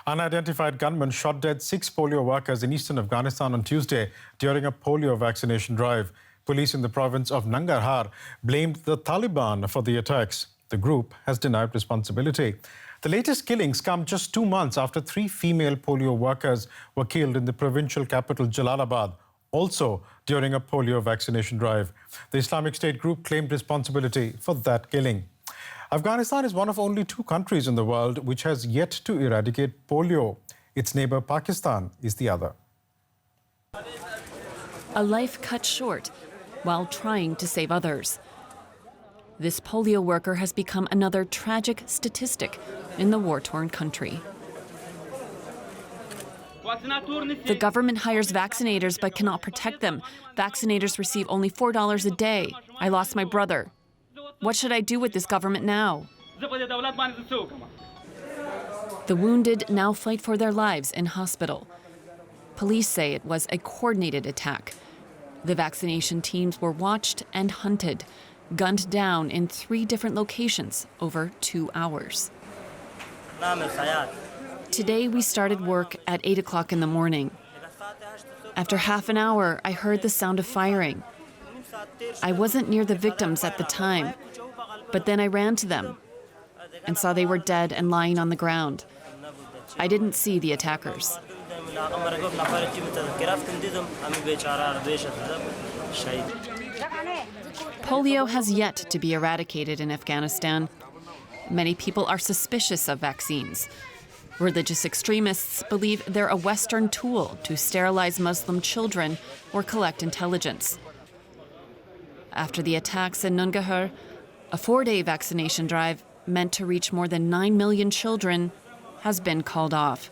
Unidentified gunmen shot dead 6 polio workers in eastern Afghanistan on Tuesday during a polio vaccination drive. Police in the province of Nangarhar blamed the Taliban for the attacks. The group has denied responsibility. The latest killings come just 2 months after 3 female polio workers were killed in the provincial capital Jalalabad, also during a polio vaccination drive. The Islamic State group claimed responsibility for that killing. Afghanistan is one of only 2 countries in the world which has yet to eradicate polio. Its neighbor Pakistan is the other. A life cut short while trying to save others. This polio worker has become another tragic statistic in the war-torn country. The government hires vaccinators but cannot protect them. Vaccinators receive only $4 a day. I lost my brother. What should I do with this government now? The wounded now fight for their lives in hospital. Police say it was a coordinated attack. The vaccination teams were watched and hunted, gunned down in 3 different locations over 2 hours. Today we started work at 8 o'clock in the morning. After half an hour, I heard the sound of firing. I wasn't near the victims at the time, but then I ran to them and saw they were dead and lying on the ground. I didn't see the attackers. Polio has yet to be eradicated in Afghanistan. Many people are suspicious of vaccines. Religious extremists believe they're a Western tool to sterilize Muslim children or collect intelligence. After the attacks in Nangarhar, a 4-day vaccination drive meant to reach more than 9 million children has been called off.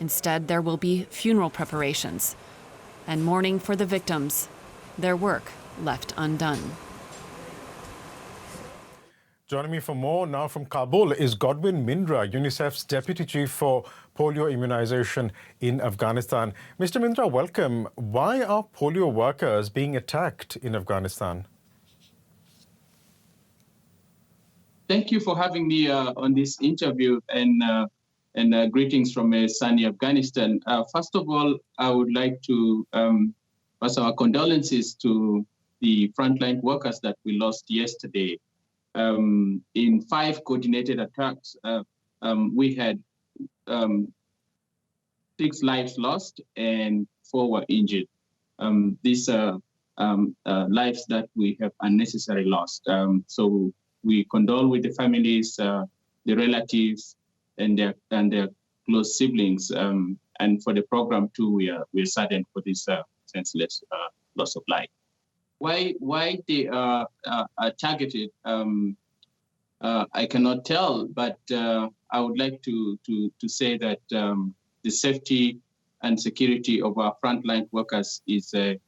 Instead, there will be funeral preparations and mourning for the victims, their work left undone. Joining me for more now from Kabul is Godwin Mindra, UNICEF's Deputy Chief for Polio Immunization in Afghanistan. Mr. Mindra, welcome. Why are polio workers being attacked in Afghanistan? Thank you for having me on this interview and greetings from sunny Afghanistan. First of all, I would like to pass our condolences to the frontline workers that we lost yesterday. In 5 coordinated attacks, we had 6 lives lost and 4 were injured. These are lives that we have unnecessarily lost. So we condole with the families, the relatives, and their close siblings. And for the program too, we're saddened for this senseless loss of life. Why they are targeted, I cannot tell, but I would like to say that the safety and security of our frontline workers is the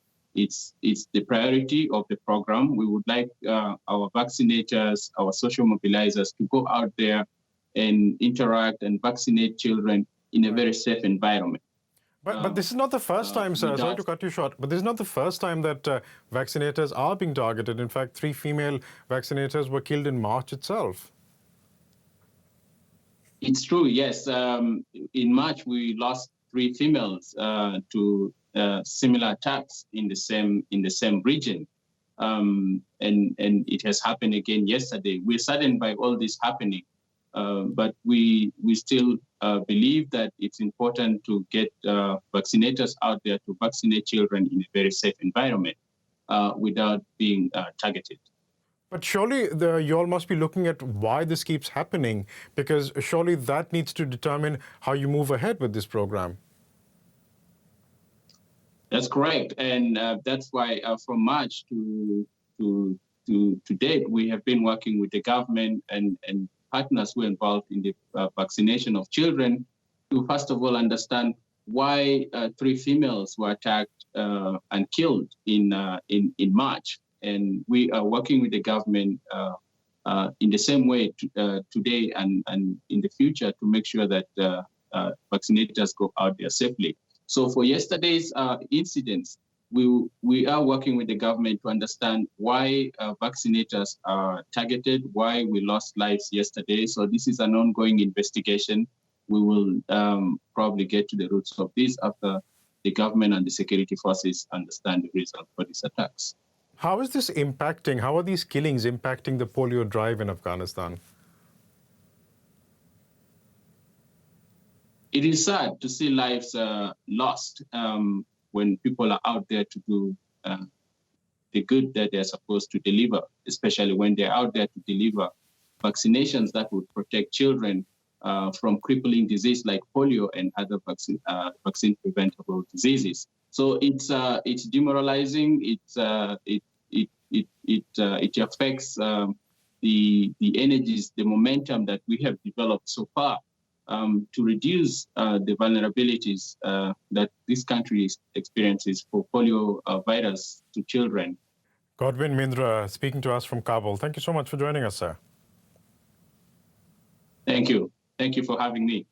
priority of the program. We would like our vaccinators, our social mobilizers to go out there and interact and vaccinate children in a very safe environment. But this is not the first time, sir. Sorry to cut you short, but this is not the first time that vaccinators are being targeted. In fact, 3 female vaccinators were killed in March itself. It's true, yes. In March, we lost 3 females to similar attacks in the same region, and it has happened again yesterday. We're saddened by all this happening, but we still believe that it's important to get vaccinators out there to vaccinate children in a very safe environment without being targeted. But surely you all must be looking at why this keeps happening, because surely that needs to determine how you move ahead with this program. That's correct, and that's why from March to date, we have been working with the government and partners who are involved in the vaccination of children to first of all understand why 3 females were attacked and killed in March. And we are working with the government in the same way today and in the future to make sure that vaccinators go out there safely. So for yesterday's incidents, we are working with the government to understand why vaccinators are targeted, why we lost lives yesterday. So this is an ongoing investigation. we will probably get to the roots of this after the government and the security forces understand the reason for these attacks. How is this impacting, how are these killings impacting the polio drive in Afghanistan? It is sad to see lives lost when people are out there to do the good that they're supposed to deliver, especially when they're out there to deliver vaccinations that would protect children from crippling disease like polio and other vaccine preventable diseases. So it's demoralizing. It affects the energies, the momentum that we have developed so far to reduce the vulnerabilities that this country experiences for polio virus to children. Godwin Mindra speaking to us from Kabul. Thank you so much for joining us, sir. Thank you. Thank you for having me.